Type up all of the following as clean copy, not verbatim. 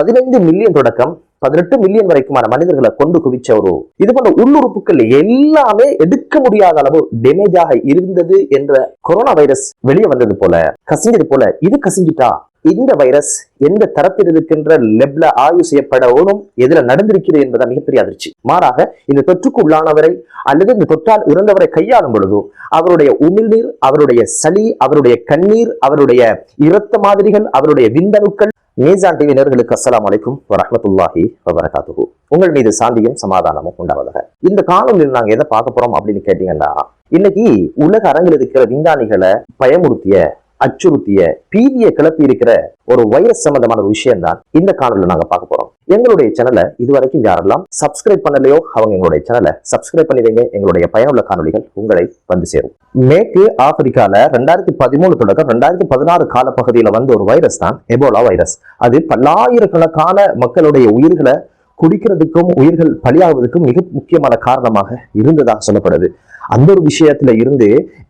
15 million தொடக்கம் 18 million வரைக்குமான மனிதர்களை கொண்டு குவிச்ச ஒரு இது போன்ற உள்ளுறுப்புகள் எல்லாமே எடுக்க முடியாத அளவு டேமேஜாக இருந்தது என்ற கொரோனா வைரஸ் வெளியே வந்தது போல கசிஞ்சது போல இது கசிஞ்சிட்டா இந்த வைரஸ் எந்த தரத்தில் இருக்கின்ற லெப்ல ஆய்வு செய்யப்படவும் எதுல நடந்திருக்கிறது என்பதை மிகப்பெரிய அதிர்ச்சி. மாறாக இந்த தொற்றுக்கு உள்ளானவரை அல்லது இந்த தொற்றால் இறந்தவரை கையாளும் பொழுது அவருடைய உமிழ்நீர், அவருடைய சளி, அவருடைய கண்ணீர், அவருடைய இரத்த மாதிரிகள், அவருடைய விந்தணுக்கள். மீசான் டிவி நேயர்களுக்கு அஸ்ஸலாமு அலைக்கும் வரஹ்மத்துல்லாஹி வபரகாத்துஹு. உங்கள் மீது சாந்தியும் சமாதானமும் உண்டாவதாக. இந்த காணொலியில் நாங்க எதை பார்க்க போறோம் அப்படின்னு கேட்டீங்கன்னா, இன்னைக்கு உலக அரங்கில் இருக்கிற விஞ்ஞானிகளை பயமுறுத்திய, அச்சுறுத்திய, பீதியை கிளப்பி இருக்கிற ஒரு வைரஸ் சம்பந்தமான ஒரு விஷயம் தான் இந்த காணொலியில் நாங்க பார்க்க போறோம். எங்களுடைய சேனலை இதுவரைக்கும் யாரெல்லாம் சப்ஸ்கிரைப் பண்ணலையோ அவங்க எங்களுடைய சேனலை சப்ஸ்கிரைப் பண்ணி வைங்க. எங்களுடைய பயனுள்ள காணொலிகள் உங்களை வந்து சேரும். மேற்கு ஆப்பிரிக்கால 2013 தொடக்கம் 2016 காலப்பகுதியில வந்த ஒரு வைரஸ் தான் எபோலா வைரஸ். அது பல்லாயிரக்கணக்கான மக்களுடைய உயிர்களை குடிக்கிறதுக்கும் உயிர்கள் பலியாவதுக்கும் மிக முக்கியமான காரணமாக இருந்ததாக சொல்லப்படுது. அந்த ஒரு விஷயத்துல இருந்து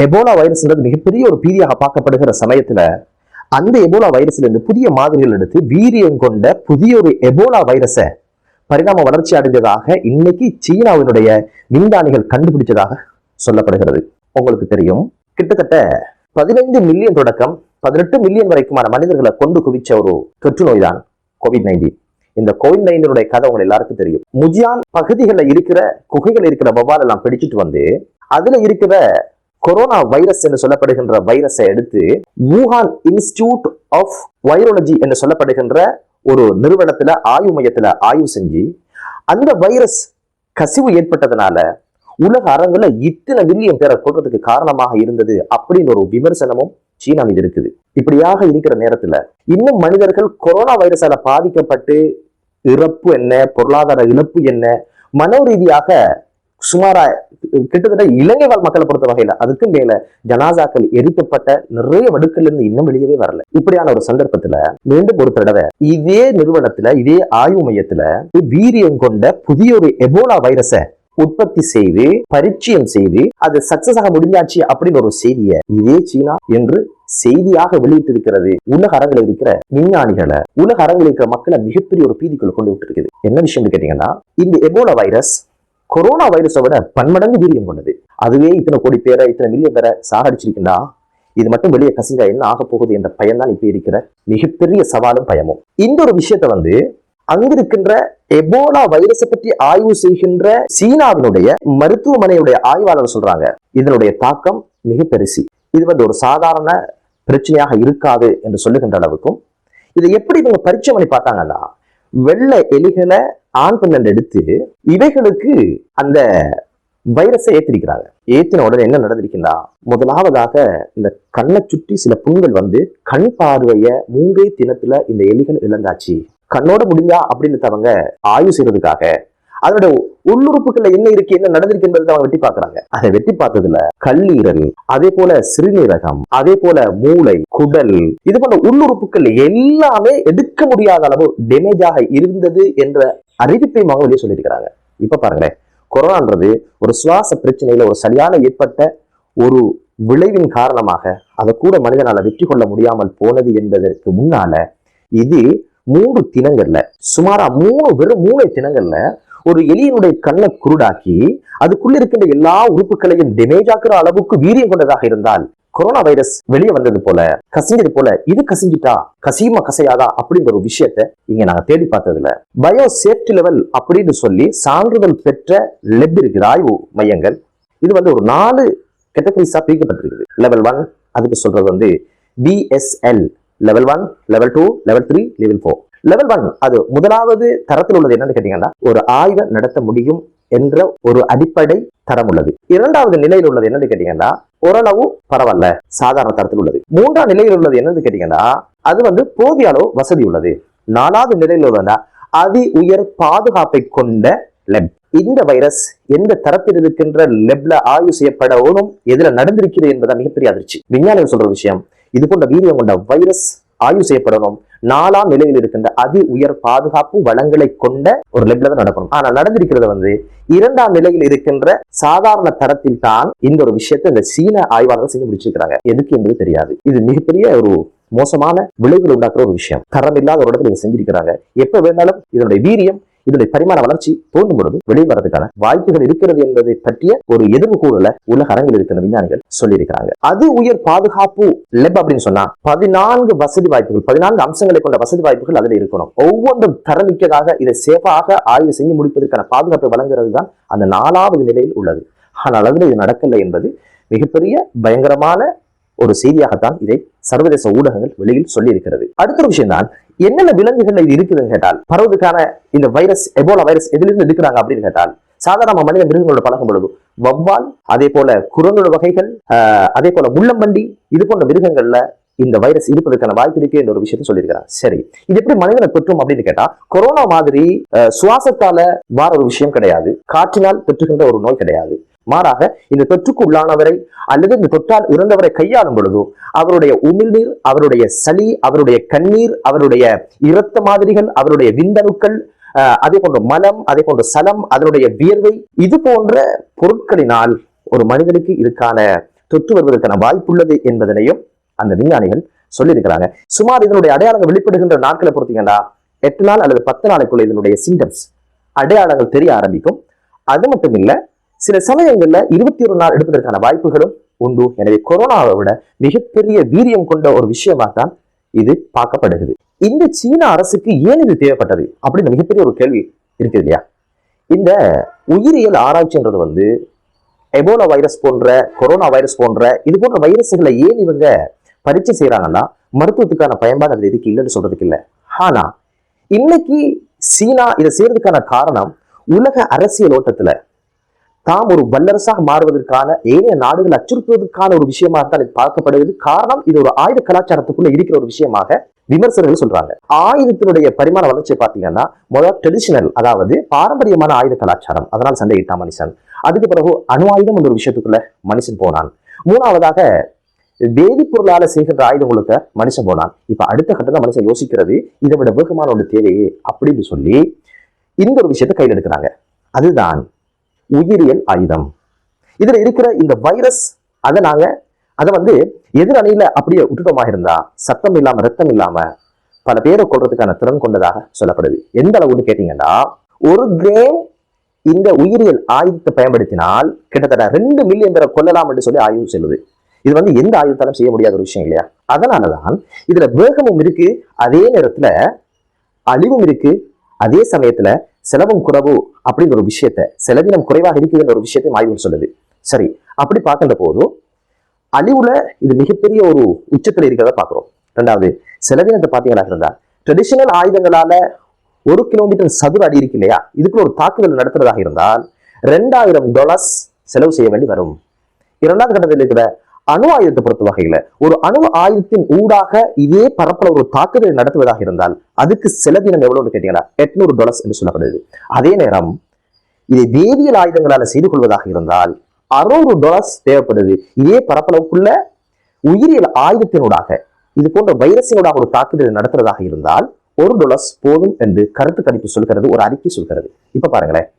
எபோலா வைரஸ்ன்றது மிகப்பெரிய ஒரு பீதியாக பார்க்கப்படுகிற சமயத்துல அந்த எபோலா வைரஸ்ல இருந்து புதிய மாதிரிகள் எடுத்து வீரியம் கொண்ட புதிய ஒரு எபோலா வைரஸை பரிணாம வளர்ச்சி அடைந்ததாக இன்னைக்கு சீனாவினுடைய விஞ்ஞானிகள் கண்டுபிடிச்சதாக சொல்லப்படுகிறது. உங்களுக்கு தெரியும், கிட்டத்தட்ட 15 மில்லியன் தொடக்கம் 18 மில்லியன் வரைக்குமான மனிதர்களை கொண்டு குவிச்ச ஒரு தொற்று நோய் தான் கோவிட்-19. இந்த கோவிட்-19 கதை உங்க எல்லாருக்கும் தெரியும். முஜியான் பகுதிகளில் இருக்கிற குகைகள் இருக்கிற வவ்வால் எல்லாம் பிடிச்சிட்டு வந்து அதுல இருக்கிற கொரோனா வைரஸ் என்று சொல்லப்படுகின்ற வைரஸை எடுத்து வூஹான் இன்ஸ்டிடியூட் ஆஃப் வைரோலஜி என்று சொல்லப்படுகின்ற ஒரு நிறுவனத்துல ஆய்வு மையத்துல ஆய்வு செஞ்சு அந்த வைரஸ் கசிவு ஏற்பட்டதுனால உலக அரங்குல இத்தனை மில்லியன் பேரை கொள்றதுக்கு காரணமாக இருந்தது அப்படின்னு ஒரு விமர்சனமும் சீனா மீது இருக்குது. இப்படியாக இருக்கிற நேரத்துல இன்னும் மனிதர்கள் கொரோனா வைரஸால பாதிக்கப்பட்டு இறப்பு என்ன, பொருளாதார இழப்பு என்ன, மனோ ரீதியாக சுமாரா கிட்டத்தட்ட இலங்கை வாழ் மக்களை பொறுத்த வகையில அதுக்கு மேல ஜனாசாக்கள் எரிக்கப்பட்ட நிறைய வடுக்கள்ல இருந்து இன்னும் வெளியவே வரல. இப்படியான ஒரு சந்தர்ப்பத்துல மீண்டும் ஒரு தடவை இதே நிறுவனத்துல இதே ஆய்வு மையத்துல வீரியம் கொண்ட புதிய ஒரு எபோலா வைரஸை உற்பத்தி செய்து பரிச்சயம் செய்து அது சக்சஸ் ஆக முடிஞ்சாச்சு அப்படின்னு ஒரு செய்தியை இதே சீனா என்று செய்தியாக வெளியிட்டு இருக்கிறது. உலக அரங்கில் இருக்கிற விஞ்ஞானிகளை, உலக அரங்கில் இருக்கிற மக்களை மிகப்பெரிய ஒரு பீதிக்குள்ள கொண்டு விட்டு இருக்குது. என்ன விஷயம் கேட்டீங்கன்னா, இந்த எபோலா வைரஸ் கொரோனா வைரஸை விட பன்மடங்கு வீரியம் கொண்டது. அதுவே இத்தனை கோடி பேரை, இத்தனை மில்லியன் பேரை சாகடிச்சிருக்குன்னா இது மட்டும் வெளியே கசிஞ்சா என்ன ஆக போகுது என்ற பயம்தான் இப்ப இருக்கிற மிகப்பெரிய சவாலும் பயமும். இந்த ஒரு விஷயத்த அங்கிருக்கின்ற எபோலா வைரஸை பற்றி ஆய்வு செய்கின்ற சீனாவினுடைய மருத்துவமனையுடைய ஆய்வாளர் சொல்றாங்க, இதனுடைய தாக்கம் மிக பெருசு. இது ஒரு சாதாரண பிரச்சனையாக இருக்காது என்று சொல்லுகின்ற அளவுக்கும் இதை எப்படி இவங்க பரிச்சை பண்ணி பார்த்தாங்கன்னா, வெள்ளை எலிகளை ஆண் பெண் எடுத்து இவைகளுக்கு அந்த வைரஸை ஏற்றிருக்கிறாங்க. ஏற்றின உடனே என்ன நடந்திருக்குன்னா, முதலாவதாக இந்த கண்ணை சுற்றி சில புண்கள் கண் பார்வைய 3 தினத்துல இந்த எலிகள் இழந்தாச்சு. கண்ணோட முடிஞ்சா அப்படின்னு அவங்க ஆய்வு செய்யறதுக்காக அதோட உள்ளுறுப்புகள்ல என்ன இருக்கு, என்ன நடந்திருக்கு என்பதை அவங்க வெட்டி பார்க்கறாங்க. அதை வெட்டி பார்த்ததுல கல்லீரல், அதே போல சிறுநீரகம், அதே போல மூளை, குடல், இது போன்ற உள்ளுறுப்புகள் எல்லாமே எடுக்க முடியாத அளவு டேமேஜாக இருந்தது என்ற அறிவிப்பை அவங்க வெளியே சொல்லியிருக்கிறாங்க. இப்ப பாருங்களேன், கொரோனான்றது ஒரு சுவாச பிரச்சனையில ஒரு சரியான ஏற்பட்ட ஒரு விளைவின் காரணமாக அதை கூட மனிதனால வெற்றி கொள்ள முடியாமல் போனது என்பதற்கு முன்னால இது 3 தினங்கள்ல சுமாரா வெறும் 3 தினங்கள்ல ஒரு எலியினுடைய கண்ணை குருடாக்கி அதுக்குள்ள இருக்கின்ற எல்லா உறுப்புகளையும் டேமேஜ் ஆக்குற அளவுக்கு வீரியம் கொண்டதாக இருந்தால் கொரோனா வைரஸ் வெளியே வந்தது போல கசிஞ்சது போல இது கசிஞ்சிட்டா கசியுமா கசையாதா அப்படின்ற ஒரு விஷயத்த இங்க நாங்க தேடி பார்த்ததுல பயோ சேஃப்டி லெவல் அப்படின்னு சொல்லி சான்றிதழ் பெற்ற லெப் இருக்கிற ஆய்வு மையங்கள் இது ஒரு 4 கேட்டகரிஸா பிரிக்கப்பட்டிருக்குது. லெவல் 1 அதுக்கு சொல்றது BSL, level 1, level 2, level 3, level 4. Level 1 அது முதலாவது தரத்தில் உள்ளது. என்னன்னு கேட்டீங்கன்னா, ஒரு ஆய்வை நடத்த முடியும் என்ற ஒரு அடிப்படை தரம் உள்ளது. 2வது நிலையில் உள்ளது என்னன்னு கேட்டீங்கன்னா, ஓரளவு பரவாயில்ல சாதாரண தரத்தில் உள்ளது. 3ஆம் நிலையில் உள்ளது என்னன்னு கேட்டீங்கன்னா, அது போதிய அளவு வசதி உள்ளது. 4வது நிலையில் உள்ளதா அதி உயர் பாதுகாப்பை கொண்ட லெப். இந்த வைரஸ் எந்த தரத்தில் இருக்கின்ற லெப்ல ஆய்வு செய்யப்படவும் எதுல நடந்திருக்கிறது என்பதை மிகப்பெரிய அதிர்ச்சி. விஞ்ஞானிகள் சொல்ற விஷயம், இது போன்ற வீரியம் கொண்ட வைரஸ் ஆய்வு செய்யப்படணும் 4ஆம் நிலையில் இருக்கின்ற அதி உயர் பாதுகாப்பு வளங்களை கொண்ட ஒரு லெப்ல தான் நடக்கணும். ஆனா நடந்திருக்கிறது 2ஆம் நிலையில் இருக்கின்ற சாதாரண தரத்தில் தான் இந்த ஒரு விஷயத்தை இந்த சீன ஆய்வாளர்கள் செஞ்சு முடிச்சிருக்கிறாங்க. எதுக்கு என்பது தெரியாது. இது மிகப்பெரிய ஒரு மோசமான விளைவுகள் உண்டாக்குற ஒரு விஷயம். தரம் இல்லாத ஒரு இடத்துல இதை செஞ்சிருக்கிறாங்க. எப்ப வேணாலும் இதனுடைய வீரியம், இதனுடைய பரிமாண வளர்ச்சி தோன்றும் பொழுது வெளியே வரதுக்கான வாய்ப்புகள் இருக்கிறது என்பதை பற்றிய ஒரு எதிர்வு கூறல உலக அரங்கில் இருக்கிற விஞ்ஞானிகள் சொல்லியிருக்கிறாங்க. அது உயர் பாதுகாப்பு லெப் அப்படின்னு சொன்னா 14 வசதி வாய்ப்புகள், 14 அம்சங்களை கொண்ட வசதி வாய்ப்புகள் அதுல இருக்கணும். ஒவ்வொன்றும் தரமிக்கதாக இதை சேஃபாக ஆய்வு செஞ்சு முடிப்பதற்கான பாதுகாப்பை வழங்குறது தான் அந்த 4வது நிலையில் உள்ளது. ஆனால் அதுல இது நடக்கல என்பது மிகப்பெரிய பயங்கரமான ஒரு செய்தியாகத்தான் இதை சர்வதேச ஊடகங்கள் வெளியில் சொல்லி இருக்கிறது. அடுத்த ஒரு விஷயம் தான், என்னென்ன விலங்குகள் இது இருக்குதுன்னு கேட்டால், பரவுவதற்கான இந்த வைரஸ், எபோலா வைரஸ் எதிலிருந்து எடுக்கிறாங்க அப்படின்னு கேட்டால், சாதாரண மனித மிருகங்களோட பழகும் பொழுது வவ்வால், அதே போல குரங்கோட வகைகள், அதே போல முள்ளம்பண்டி, இது போன்ற மிருகங்கள்ல இந்த வைரஸ் இருப்பதற்கான வாய்ப்பு இருக்கு என்ற ஒரு விஷயத்தை சொல்லியிருக்கிறாங்க. சரி, இது எப்படி மனிதனை தொற்றும் அப்படின்னு கேட்டா, கொரோனா மாதிரி சுவாசத்தால வார ஒரு விஷயம் கிடையாது, காற்றினால் தொற்றுகின்ற ஒரு நோய் கிடையாது. மாறாக இந்த தொற்றுக்கு உள்ளானவரை அல்லது இந்த தொற்றால் இறந்தவரை கையாளும் பொழுதோ அவருடைய உமிழ்நீர், அவருடைய சளி, அவருடைய கண்ணீர், அவருடைய இரத்த மாதிரிகள், அவருடைய விந்தணுக்கள், அதே போன்ற மலம், அதே போன்ற சலம், அதனுடைய வியர்வை, இது போன்ற பொருட்களினால் ஒரு மனிதனுக்கு இதுக்கான தொற்று வருவதற்கான வாய்ப்புள்ளது என்பதனையும் அந்த விஞ்ஞானிகள் சொல்லியிருக்கிறாங்க. சுமார் இதனுடைய அடையாளங்கள் வெளிப்படுகின்ற நாட்களை பொறுத்தீங்கன்னா 8 நாள் அல்லது 10 நாளைக்குள்ள இதனுடைய சிம்டம்ஸ் அடையாளங்கள் தெரிய ஆரம்பிக்கும். அது மட்டும் இல்ல, சில சமயங்கள்ல 21 நாள் எடுப்பதற்கான வாய்ப்புகளும் உண்டு. எனவே கொரோனாவை விட மிகப்பெரிய வீரியம் கொண்ட ஒரு விஷயமா தான் இது பார்க்கப்படுகிறது. இந்த சீன அரசுக்கு ஏன் இது தேவைப்பட்டது அப்படின்னு மிகப்பெரிய ஒரு கேள்வி இருக்குது இல்லையா? இந்த உயிரியல் ஆராய்ச்சின்றது எபோலா வைரஸ் போன்ற, கொரோனா வைரஸ் போன்ற இது போன்ற வைரஸ்களை ஏன் இவங்க பரீட்சை செய்யறாங்கன்னா மருத்துவத்துக்கான பயன்பாடு அதுல இருக்கு, இல்லைன்னு சொல்றதுக்கு இல்லை. ஆனா இன்னைக்கு சீனா இதை செய்யறதுக்கான காரணம் உலக அரசியல் ஓட்டத்துல தாம் ஒரு வல்லரசாக மாறுவதற்கான, ஏனைய நாடுகள் அச்சுறுத்துவதற்கான ஒரு விஷயமாக தான் இது பார்க்கப்படுகிறது. காரணம், இது ஒரு ஆயுத கலாச்சாரத்துக்குள்ள இருக்கிற ஒரு விஷயமாக விமர்சகர்கள் சொல்றாங்க. ஆயுதத்தினுடைய பரிமாண வளர்ச்சியை பார்த்தீங்கன்னா முதல் ட்ரெடிஷனல், அதாவது பாரம்பரியமான ஆயுத கலாச்சாரம், அதனால் சண்டையிட்டான் மனுஷன். அதுக்கு பிறகு அணு ஆயுதம் என்ற ஒரு விஷயத்துக்குள்ள மனுஷன் போனான். மூணாவதாக வேதிப்பொருளால செய்கின்ற ஆயுதங்களுக்கு மனுஷன் போனான். இப்ப அடுத்த கட்டத்தை மனுஷன் யோசிக்கிறது, இதை விட வேகமான ஒன்று தேவையே அப்படின்னு சொல்லி இந்த ஒரு விஷயத்தை கையில் எடுக்கிறாங்க. அதுதான் உயிரியல் ஆயுதம். இதுல இருக்கிற இந்த வைரஸ், அதை எதிரணியில அப்படியே விட்டுட்டோமா இருந்தா சத்தம் இல்லாம ரத்தம் இல்லாம பல பேரை கொள்றதுக்கான திறன் கொண்டதாக சொல்லப்படுது. எந்த அளவுன்னு கேட்டீங்கன்னா, ஒரு கிராம் இந்த உயிரியல் ஆயுதத்தை பயன்படுத்தினால் கிட்டத்தட்ட 2 மில்லியன் பேரை கொல்லலாம் என்று சொல்லி ஆய்வு சொல்லுது. இது எந்த ஆயுதத்தாலும் செய்ய முடியாத ஒரு விஷயம் இல்லையா? அதனாலதான் இதுல வேகமும் இருக்கு, அதே நேரத்துல அழிவும் இருக்கு, அதே சமயத்துல செலவும் குறைவு அப்படிங்கிற ஒரு விஷயத்த, செலவினம் குறைவாக இருக்குதுன்ற ஒரு விஷயத்தை ஆய்வு சொல்லுது. சரி, அப்படி பார்க்கின்ற போது அழிவுல இது மிகப்பெரிய ஒரு உச்சத்துல இருக்கிறத பாக்குறோம். ரெண்டாவது, செலவினத்தை பாத்தீங்களா இருந்தா ட்ரெடிஷனல் ஆயுதங்களால 1 கிலோமீட்டர் சதுர அடி இருக்கு இல்லையா, இதுக்குள்ள ஒரு தாக்குதல் நடத்துறதாக இருந்தால் $2000 செலவு செய்ய வேண்டி வரும். 2வது கட்டத்தில் இருக்கிற அணு ஆயுதத்தை பொறுத்த வகையில ஒரு அணு ஆயுதத்தின் ஊடாக இதே பரப்பளவு ஒரு தாக்குதலை நடத்துவதாக இருந்தால் அதுக்கு செலவினம் எவ்வளவுன்னு கேட்டீங்கன்னா $800 என்று சொல்லப்படுது. அதே நேரம் இதை வேதியியல் ஆயுதங்களால செய்து கொள்வதாக இருந்தால் $600 தேவைப்படுது. இதே பரப்பளவுக்குள்ள உயிரியல் ஆயுதத்தினூடாக இது போன்ற வைரஸினூடாக ஒரு தாக்குதலை நடத்துறதாக இருந்தால் $1 போதும் என்று கருத்து கணிப்பு சொல்கிறது, ஒரு அறிக்கை சொல்கிறது. இப்ப பாருங்களேன்,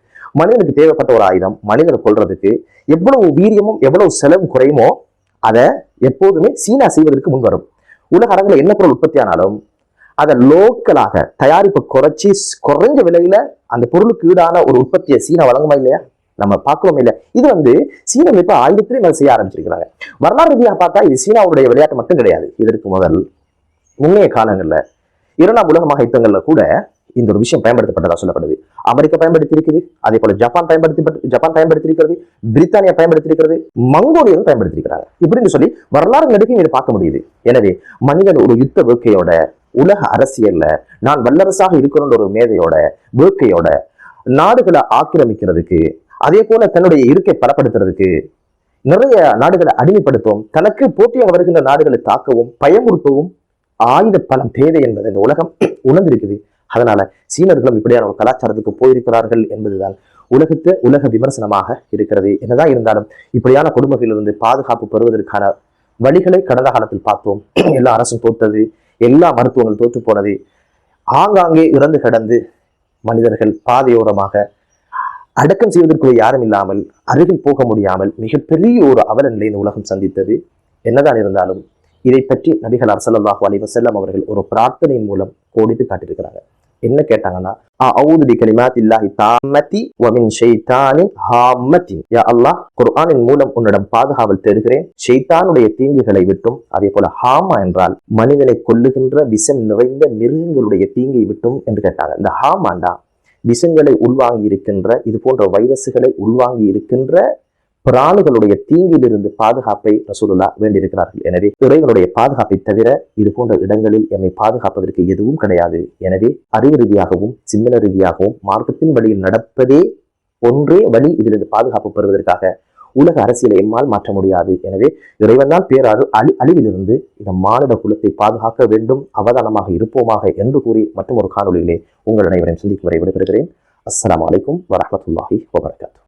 மனிதனுக்கு தேவைப்பட்ட ஒரு ஆயுதம் மனிதனை கொள்றதுக்கு எவ்வளவு வீரியமும் எவ்வளவு செலவு குறையுமோ அதை எப்போதுமே சீனா செய்வதற்கு முன்வரும். உலக அரங்கில் என்ன பொருள் உற்பத்தி ஆனாலும் அதை லோக்கலாக தயாரிப்பு குறைஞ்ச விலையில அந்த பொருளுக்கு ஈடான ஒரு உற்பத்தியை சீனா வழங்குமா இல்லையா? நம்ம பார்க்கிறோம் இல்லையா? இது சீனா இப்ப ஆயுதத்திலே செய்ய ஆரம்பிச்சிருக்கிறாங்க. வரலாறு ரீதியாக பார்த்தா இது சீனாவுடைய விளையாட்டு மட்டும் கிடையாது. இதற்கு முதல் முன்னைய காலங்கள்ல 2ஆம் உலக மகா யுத்தங்கள்ல கூட இந்த ஒரு விஷயம் பயன்படுத்தப்பட்டதா சொல்லப்படுது. அமெரிக்கா பயன்படுத்தி இருக்குது, அதே போல ஜப்பான் பயன்படுத்தி இருக்கிறது, பிரித்தானியா பயன்படுத்தி இருக்கிறது, மங்கோலியர்கள் பயன்படுத்தி இருக்கிறாங்க. இப்படின்னு சொல்லி வரலாறு நெடுக்கையும் இதை பார்க்க முடியுது. எனவே மனிதன் ஒரு யுத்த வேட்கையோட, உலக அரசியல்ல நான் வல்லரசாக இருக்கணும்னு ஒரு மேதையோட வேட்கையோட நாடுகளை ஆக்கிரமிக்கிறதுக்கு, அதே போல தன்னுடைய இருக்கை பலப்படுத்துறதுக்கு, நிறைய நாடுகளை அடிமைப்படுத்தவும், தனக்கு போட்டியாக வருகின்ற நாடுகளை தாக்கவும் பயமுறுத்தவும் ஆயுத பலம் தேவை என்பதை இந்த உலகம் உணர்ந்திருக்குது. அதனால சீனர்களும் இப்படியான ஒரு கலாச்சாரத்துக்கு போயிருக்கிறார்கள் என்பதுதான் உலக விமர்சனமாக இருக்கிறது. என்னதான் இருந்தாலும் இப்படியான கொடுமைகளிலிருந்து பாதுகாப்பு பெறுவதற்கான வழிகளை கடந்த காலத்தில் பார்த்தோம். எல்லா அரசும் தோற்றது, எல்லா மருத்துவங்களும் தோற்று போனது, ஆங்காங்கே இறந்து கிடந்து மனிதர்கள் பாதையோரமாக அடக்கம் செய்வதற்கு யாரும் இல்லாமல், அருகில் போக முடியாமல் மிகப்பெரிய ஒரு அவல நிலை இந்த உலகம் சந்தித்தது. என்னதான் இருந்தாலும் இதை பற்றி நபிகளார் ஸல்லல்லாஹு அலைஹி வஸல்லம் அவர்கள் ஒரு பிரார்த்தனையின் மூலம் கோடிட்டு காட்டியிருக்கிறாங்க. என்ன கேட்டாங்கன்னா, அஊது பிகலிமாத்தில்லாஹி தாம்மத்தி வ மின் ஷைத்தானின் ஹாம்மத்தின். யா அல்லாஹ், குர்ஆனின் மூலம் உன்னிடம் பாதுகாவல் தேடுகிறேன் ஷைத்தானுடைய தீங்குகளை விட்டும், அதே போல ஹாமா என்றால் மனிதனை கொல்லுகின்ற விஷம் நிறைந்த மிருகங்களுடைய தீங்கை விட்டும் என்று கேட்டாங்க. இந்த ஹாமாண்டா விஷங்களை உள்வாங்கி இருக்கின்ற, இது போன்ற வைரசுகளை உள்வாங்கி இருக்கின்ற பிராணிகளுடைய தீங்கிலிருந்து பாதுகாப்பை ரசூலுல்லாஹ் வேண்டியிருக்கிறார்கள். எனவே இறைவனுடைய பாதுகாப்பை தவிர இது போன்ற இடங்களில் எம்மை பாதுகாப்பதற்கு எதுவும் கிடையாது. எனவே அறிவு ரீதியாகவும் சிந்தன ரீதியாகவும் மார்க்கத்தின் வழியில் நடப்பதே ஒன்றே வழி. இதிலிருந்து பாதுகாப்பு பெறுவதற்காக உலக அரசியலை எம்மால் மாற்ற முடியாது. எனவே இறைவன் தான் பேராறு அழிவிலிருந்து இந்த மானிட குலத்தை பாதுகாக்க வேண்டும். அவதானமாக இருப்போமாக என்று கூறி மற்றும் ஒரு காணொலியிலே உங்கள் அனைவரையும் சந்திக்கும் வரை விடைபெறுகிறேன். அஸ்ஸலாமு அலைக்கும் வரஹ்மத்துல்லாஹி வபரகாத்துஹு.